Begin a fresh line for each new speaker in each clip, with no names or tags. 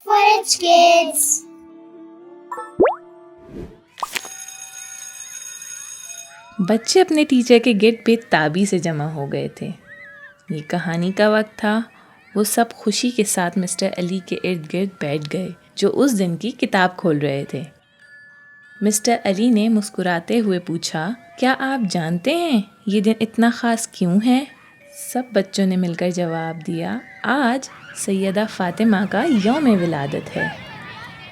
for its kids.
بچے اپنے teacher کے گرد بے تابی سے جمع ہو گئے تھے۔ یہ کہانی کا وقت تھا۔ وہ سب خوشی کے ساتھ مسٹر علی کے ارد گرد بیٹھ گئے جو اس دن کی کتاب کھول رہے تھے۔ مسٹر علی نے مسکراتے ہوئے پوچھا، کیا آپ جانتے ہیں یہ دن اتنا خاص کیوں ہے؟ سب بچوں نے مل کر جواب دیا، آج سیدہ فاطمہ کا یوم ولادت ہے۔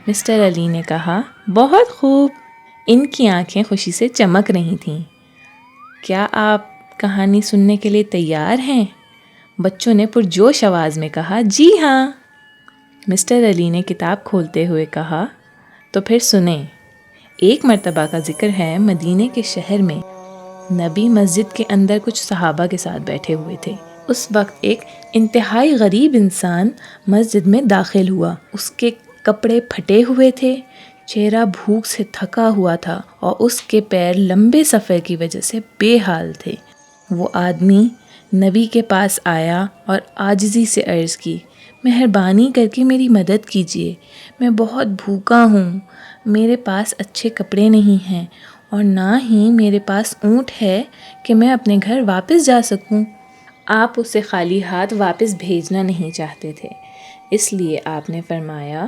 مسٹر علی نے کہا، بہت خوب۔ ان کی آنکھیں خوشی سے چمک رہی تھیں۔ کیا آپ کہانی سننے کے لیے تیار ہیں؟ بچوں نے پرجوش آواز میں کہا، جی ہاں۔ مسٹر علی نے کتاب کھولتے ہوئے کہا، تو پھر سنیں۔ ایک مرتبہ کا ذکر ہے، مدینے کے شہر میں نبی مسجد کے اندر کچھ صحابہ کے ساتھ بیٹھے ہوئے تھے۔ اس وقت ایک انتہائی غریب انسان مسجد میں داخل ہوا۔ اس کے کپڑے پھٹے ہوئے تھے، چہرہ بھوک سے تھکا ہوا تھا اور اس کے پیر لمبے سفر کی وجہ سے بے حال تھے۔ وہ آدمی نبی کے پاس آیا اور عاجزی سے عرض کی، مہربانی کر کے میری مدد کیجیے، میں بہت بھوکا ہوں، میرے پاس اچھے کپڑے نہیں ہیں اور نہ ہی میرے پاس اونٹ ہے کہ میں اپنے گھر واپس جا سکوں۔ آپ اسے خالی ہاتھ واپس بھیجنا نہیں چاہتے تھے، اس لیے آپ نے فرمایا،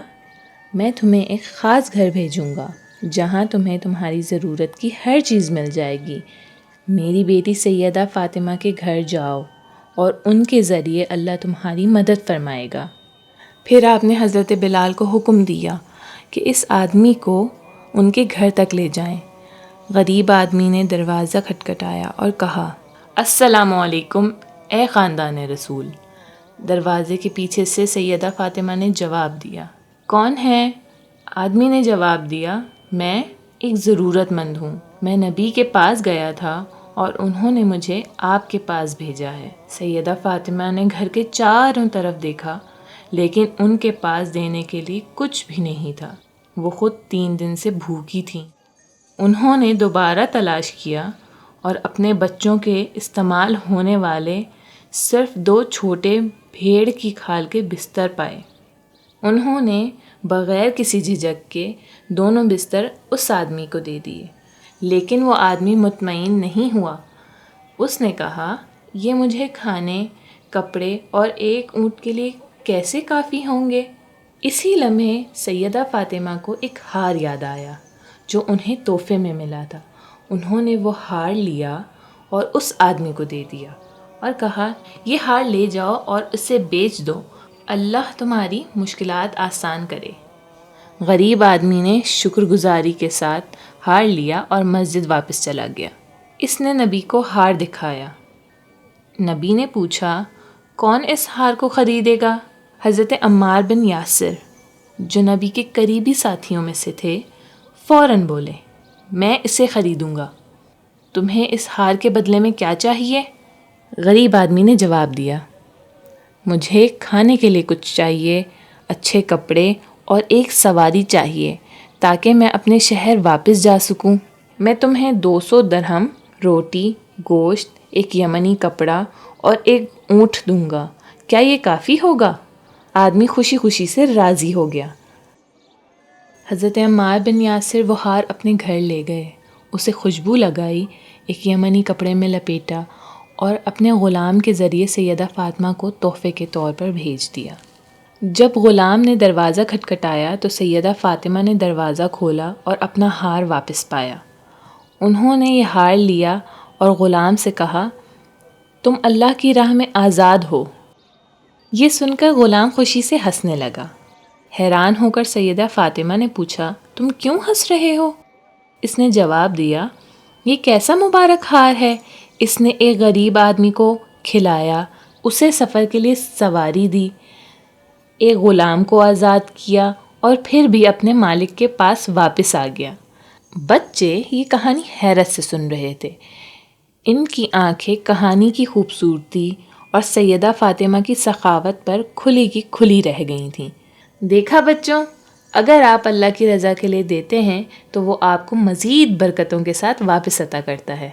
میں تمہیں ایک خاص گھر بھیجوں گا جہاں تمہیں تمہاری ضرورت کی ہر چیز مل جائے گی۔ میری بیٹی سیدہ فاطمہ کے گھر جاؤ اور ان کے ذریعے اللہ تمہاری مدد فرمائے گا۔ پھر آپ نے حضرت بلال کو حکم دیا کہ اس آدمی کو ان کے گھر تک لے جائیں۔ غریب آدمی نے دروازہ کھٹکھٹایا اور کہا، السلام علیکم اے خاندان رسول۔ دروازے کے پیچھے سے سیدہ فاطمہ نے جواب دیا، کون ہے؟ آدمی نے جواب دیا، میں ایک ضرورت مند ہوں، میں نبی کے پاس گیا تھا اور انہوں نے مجھے آپ کے پاس بھیجا ہے۔ سیدہ فاطمہ نے گھر کے چاروں طرف دیکھا لیکن ان کے پاس دینے کے لیے کچھ بھی نہیں تھا۔ وہ خود 3 دن سے بھوکی تھیں۔ انہوں نے دوبارہ تلاش کیا اور اپنے بچوں کے استعمال ہونے والے صرف 2 چھوٹے بھیڑ کی کھال کے بستر پائے۔ انہوں نے بغیر کسی جھجک کے دونوں بستر اس آدمی کو دے دیے، لیکن وہ آدمی مطمئن نہیں ہوا۔ اس نے کہا، یہ مجھے کھانے، کپڑے اور ایک اونٹ کے لیے کیسے کافی ہوں گے؟ اسی لمحے سیدہ فاطمہ کو ایک ہار یاد آیا جو انہیں تحفے میں ملا تھا۔ انہوں نے وہ ہار لیا اور اس آدمی کو دے دیا اور کہا، یہ ہار لے جاؤ اور اسے بیچ دو، اللہ تمہاری مشکلات آسان کرے۔ غریب آدمی نے شکر گزاری کے ساتھ ہار لیا اور مسجد واپس چلا گیا۔ اس نے نبی کو ہار دکھایا۔ نبی نے پوچھا، کون اس ہار کو خریدے گا؟ حضرت عمار بن یاسر جو نبی کے قریبی ساتھیوں میں سے تھے فوراً بولے، میں اسے خریدوں گا۔ تمہیں اس ہار کے بدلے میں کیا چاہیے؟ غریب آدمی نے جواب دیا، مجھے کھانے کے لیے کچھ چاہیے، اچھے کپڑے اور ایک سواری چاہیے تاکہ میں اپنے شہر واپس جا سکوں۔ میں تمہیں 200 درہم، روٹی، گوشت، ایک یمنی کپڑا اور ایک اونٹ دوں گا، کیا یہ کافی ہوگا؟ آدمی خوشی خوشی سے راضی ہو گیا۔ حضرت عمار بن یاسر وہ ہار اپنے گھر لے گئے، اسے خوشبو لگائی، ایک یمنی کپڑے میں لپیٹا اور اپنے غلام کے ذریعے سیدہ فاطمہ کو تحفے کے طور پر بھیج دیا۔ جب غلام نے دروازہ کھٹکھٹایا تو سیدہ فاطمہ نے دروازہ کھولا اور اپنا ہار واپس پایا۔ انہوں نے یہ ہار لیا اور غلام سے کہا، تم اللہ کی راہ میں آزاد ہو۔ یہ سن کر غلام خوشی سے ہنسنے لگا۔ حیران ہو کر سیدہ فاطمہ نے پوچھا، تم کیوں ہنس رہے ہو؟ اس نے جواب دیا، یہ کیسا مبارک ہار ہے؟ اس نے ایک غریب آدمی کو کھلایا، اسے سفر کے لیے سواری دی، ایک غلام کو آزاد کیا اور پھر بھی اپنے مالک کے پاس واپس آ گیا۔ بچے یہ کہانی حیرت سے سن رہے تھے۔ ان کی آنکھیں کہانی کی خوبصورتی اور سیدہ فاطمہ کی سخاوت پر کھلی کی کھلی رہ گئی تھیں۔ دیکھا بچوں، اگر آپ اللہ کی رضا کے لیے دیتے ہیں تو وہ آپ کو مزید برکتوں کے ساتھ واپس عطا کرتا ہے۔